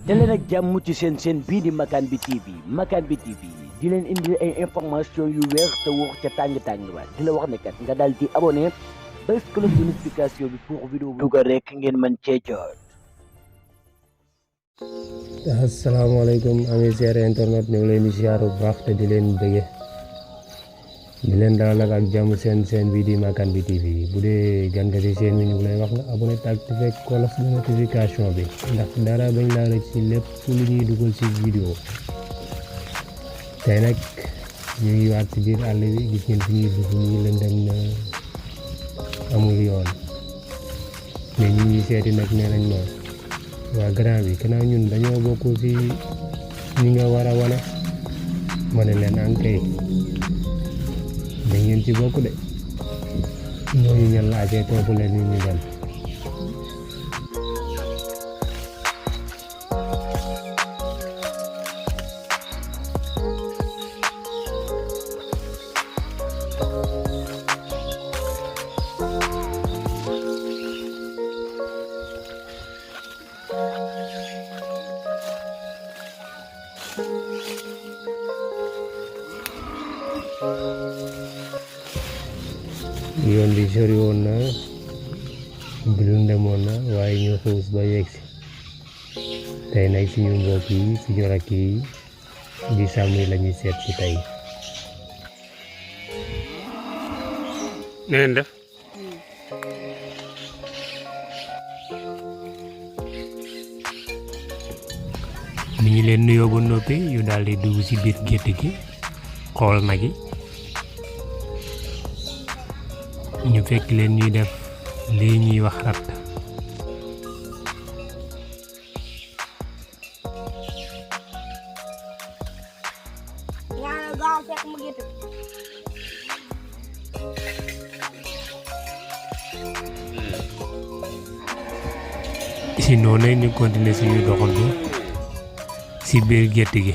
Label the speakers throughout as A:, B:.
A: daleen ak jàmm ci seen bii di Makane bi TV Makane bi TV di leen indi ay information yu wér te wóor ca tàng-tàng ba di la wax ne kat nga daal di abonné bés cloche de notification bi pour vidéo bu dugal rek ngeen mën cee jot.
B: asalaamaaleykum ami chers internet ñu ngi leen di ziar bu baax te di leen bëgge di leen dalal ak jàmm seen bii di Makane bi TV bu dee gan nga ci seen bi ñu ngi lay wax nga abonné te activé cloche de notification bi ndax dara bañ laa rëcc ci lépp lu ñuy dugal ci vidéo tey nag ñu ngi waat ci biir àll bi gis ngeen fi ñuy dugg nii lëndëm na amul yoon mais ñu ngi seeti nag nee nañ ma waa grand bi kanaa ñun dañoo bokk ci ñi nga war a wane ma ne leen ankay da ngeen ci bokk de ñooñu ñan la acee topp leen ñu ñu dem yoon bi sori woon na bilu ndemoon na waaye ñoo xuus ba yegsi tey nag suñu mbokk yi suñu rakk yi di sàmm yi la ñuy seet ci tey. ngeen def ni ñu leen nuyoo ba noppi yu daal di dugg ci biir gétt gi xool nag yi ñu fekk leen ñuy def lii ñuy wax rat si noonu ñu continuer suñu doxantu si biir gétt gi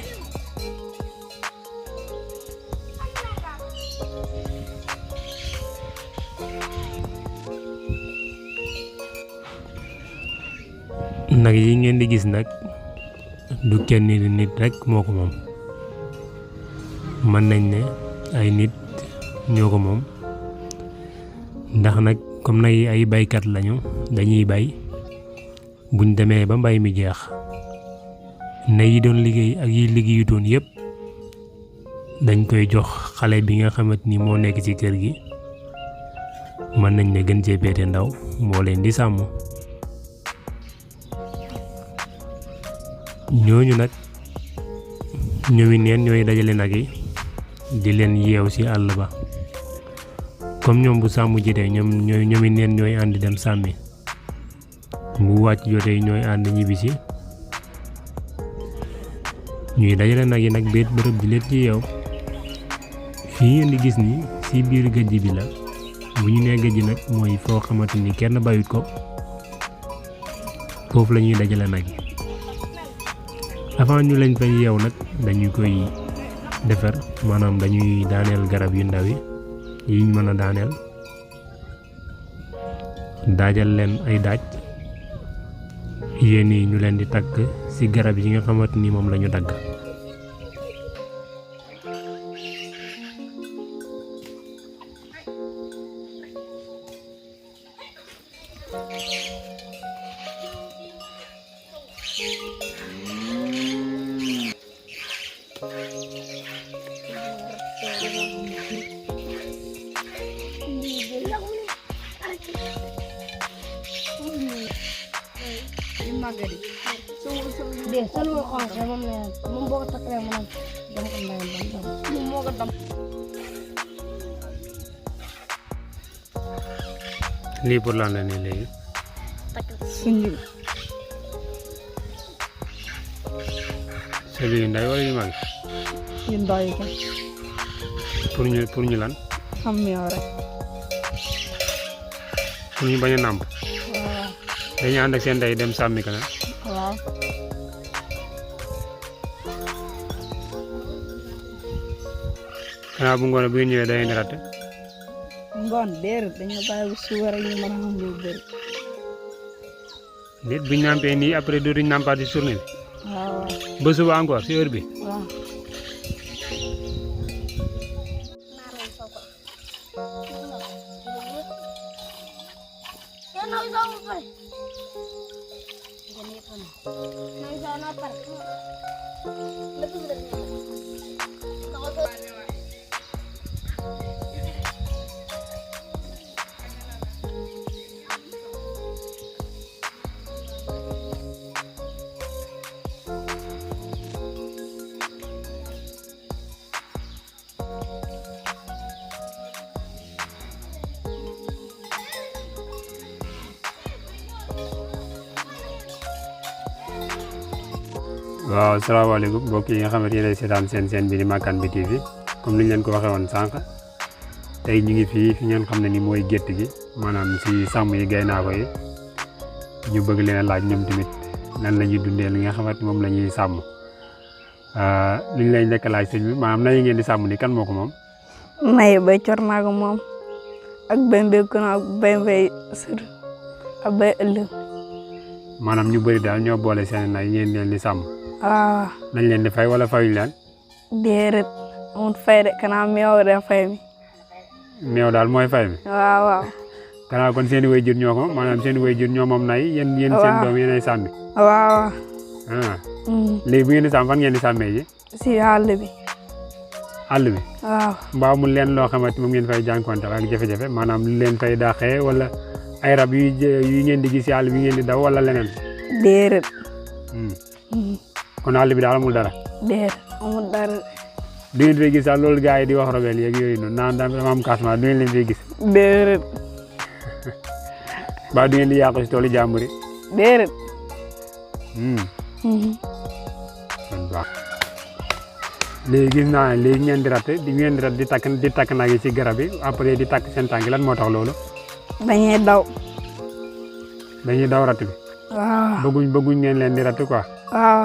B: nag yi ngeen di gis nag du kenn nit rek moo ko moom mën nañ ne ay nit ñoo ko moom ndax nag comme nag yi ay baykat lañu dañuy bay buñ demee ba mbay mi jeex nag yi doon liggéey ak yi liggéeyutoon yépp dañ koy jox xale bi nga xamante ni moo nekk ci kër gi mën nañ ne gën cee péete ndaw moo leen di sàmm ñooñu nag ñoomi neen ñooy dajale nag yi di leen yeew ci àll ba comme ñoom bu sàmm jotee ñoomi neen ñooy ànd dem sàmmi bu wàcc jotee ñooy ànd ñibbisi ñuy dajale nag yi nag béet bërëb di leen ci yeew fii ngeen di gis ni ci biir géej bi la bu ñu nee géej nag mooy foo xamante ni kenn bayut ko foofu la ñuy dajale nag yi avant ñu lañ fay yeew nag dañu koy defar maanaam dañuy daaneel garab yu ndaw yi yiñ mën a daaneel daajal leen ay daaj yéen yi ñu leen di takk ci garab yi nga xamante ni moom lañu dagg
C: deh selalu kau sama men membawa tak yang mana dam mau ke dam
B: lii pour lan la nii léegi
C: sunju
B: seli yu ndaw wala yu mag
C: yin doy ko
B: pour ñu lan
C: xam yow rek
B: pour ñu bañ a nàmp dañu ànd ak seen day dem sàmmi kana
C: waaw
B: xanaa bu ngoon bu ngeen ñëwee da ngeen di ratte
C: ngoon déedéet dañoo bàyyi bu suba rek ñu mën a xam lu bëri
B: nit buñ nampee nii après dootuñ nampaat ci journée bi
C: waaw
B: ba suba encore si heure bi.
C: waaw.
B: waaw salaamaaleykum mbokk yi nga xamante ne seetaan seen bi di Makane bi TV comme niñ leen ko waxee woon sànq tey ñu ngi fii fi ngeen xam ne ni mooy gétt gi maanaam si sàmm yi gaynako yi ñu bëgg leen a laaj ñoom tamit nan la ñuy dundee li nga xamante moom la ñuy sàmm liñ lay njëkk laaj sëñ bi maanaam nay ngeen di sàmm ni kan moo ko moom.
C: nay bay cor naa ko moom ak bay mbéy ko ak bay mbéy sër ak bay ëllëg.
B: maanaam ñu bëri daal ñoo boole seen nay ngeen leen di sàmm.
C: waaw.
B: nañ leen di fay wala fayuñ leen.
C: déedéet amul fay de kanaa meew de fay mi.
B: meew daal mooy fay mi.
C: waaw waaw.
B: kanaa kon seen i waajur ñoo ko maanaam seen i waajur ñoo moom nay yéen seen doom yéen ay sàmmi.
C: waaw.
B: léegi bu ngeen di sàmm fan ngeen di sàmmee ji.
C: si àll bi.
B: àll bi.
C: waaw.
B: mbaa mu leen loo xamante moom ngeen fay jànkuwanteel ak jafe-jafe maanaam lu leen fay daaxee wala ay rab yu ngeen di gis si àll bi ngeen di daw wala leneen.
C: déedéet.
B: kon àll bi daal amul dara.
C: déedéet amul dara.
B: du ngeen fay gis daal loolu gars yi di wax robel yeeg yooyu noonu naan dama am cassement du ngeen leen fay gis.
C: déedéet.
B: mbaa du ngeen di yàqu si toolu jàmbur yi.
C: déedéet.
B: kon baax léegi gis naa ne léegi ngeen di rat di takk nag yi ci garab yi après di takk seen tànk lan moo tax loolu.
C: dañuy daw.
B: dañuy daw rat bi.
C: waaw.
B: bëgguñ ngeen leen di rat quoi.
C: waaw.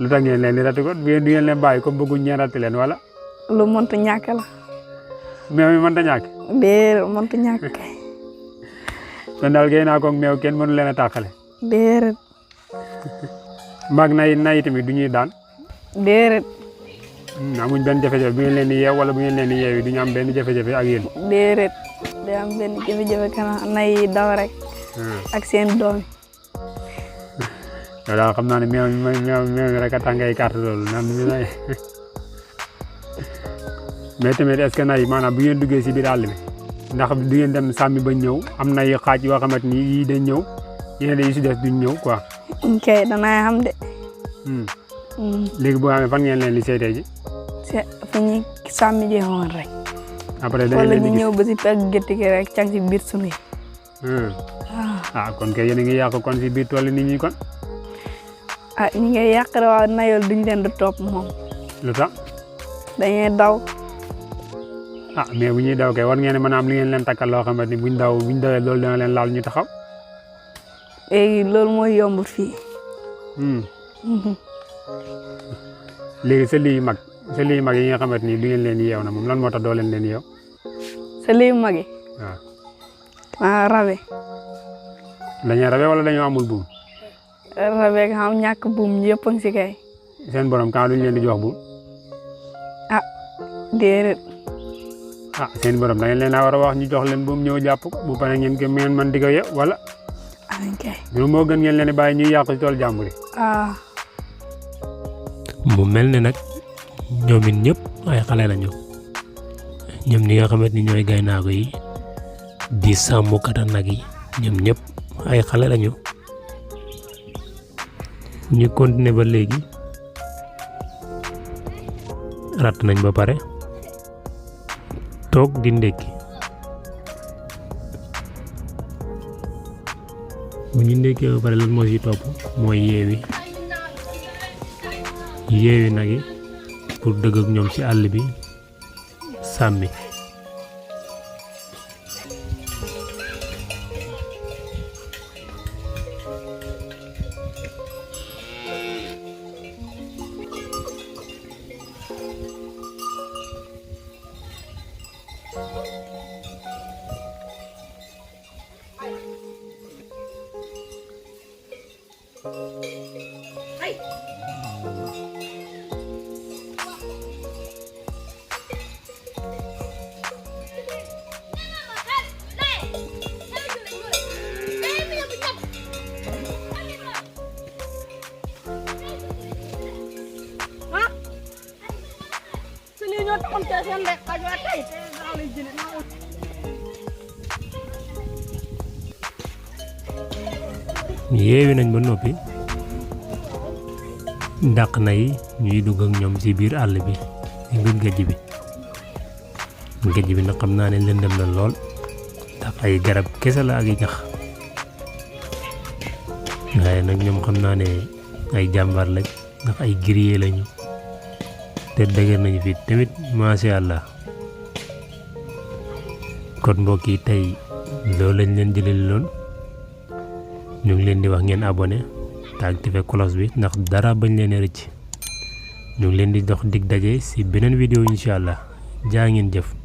B: lu tax ngeen leen di rat ko du ngeen leen bàyyi comme bëgguñ ngeen rat leen wala.
C: lu mëntu ñàkk la.
B: meew mi mënta ñàkk.
C: déedéet mëntu ñàkk.
B: kon daal gaynako ak meew kenn mënu leen a tàqale.
C: déedéet.
B: mag nay tamit du ñuy daan.
C: déedéet.
B: amuñ benn jafe-jafe bu ngeen leen di yeew wala bu ngeen leen di yeew du ñu am benn jafe-jafe ak yéen.
C: déedéet. day am benn jafe-jafe kanam nay daw rek. ak seen doom yi.
B: yow daal xam naa ne meew mi rek a tax ngay carte loolu naan mi nay mais tamit est-ce que nay maanaam bu ngeen duggee si biir àll bi ndax du ngeen dem sàmmi ba ñëw am nay xaaj yoo xamante ni yii dañ ñëw yeneen yi si des duñ ñëw quoi.
C: ok danay xam de.
B: léegi boo xamee fan ngeen leen di seetee ji.
C: fu ñuy sàmmi ji woon rek.
B: après da
C: wala
B: ngeen
C: ñu
B: leen di
C: ñëw ba si pegg gétt gi rek càng si biir sunu yi.
B: kon kay yéen a ngi yàq kon si biir tool nit ñi kon.
C: ñi ngay yàq de waaw nayol duñ leen di topp moom.
B: lu tax.
C: dañuy daw.
B: mais bu ñuy daw kay war ngeen mën a am li ngeen leen takkal loo xamante ni buñ dawee loolu dina leen laal ñu taxaw.
C: léegi loolu mooy yombut fii.
B: léegi sa lii mag yi nga xamante ni du ngeen leen yeew na moom lan moo tax doo leen yeew.
C: sa lii mag yi.
B: waaw.
C: rabe.
B: dañuy rabe wala dañoo amul buum.
C: rabe nga xam ñàkk buum yëpp a ngi si kay.
B: seen borom kan duñ leen di jox buum.
C: déedéet.
B: seen borom da ngeen leen a war a wax ñu jox leen buum ñëw jàpp ko bu paree ngeen man di ko yeew wala.
C: ok.
B: loolu moo gën ngeen leen di bàyyi ñuy yàqu si tool jàmbur yi. mu mel ne nag ñoom it ñëpp ay xale lañu ñoom ñi nga xamante ni ñooy gaynako yi di sàmmkat nag yi ñoom ñëpp ay xale lañu ñu continuer ba léegi rat nañ ba pare toog di ndékki bu ñu ndékkee ba pare lan moo ci topp mooy yeewi nag yi pour dëgg ak ñoom ci àll bi sàmmi. yeewi nañ ba noppi dàq na yi ñuy dugg ak ñoom ci biir àll bi ci biir géej bi nag xam naa ne lëndëm na lool ndax ay garab kese la ak i ñax waaye nag ñoom xam naa ne ay jàmbaar lañ ndax ay guerrier lañu te dëgër nañu fi tamit macha allah kon mbokk yi tey loolu lañ leen jëlee loon ñu ngi leen di wax ngeen abonné te activé cloche bi ndax dara bañ leen rëcc ñu ngi leen di dox dig daje ci beneen vidéo incha allah jaa ngeen jëf.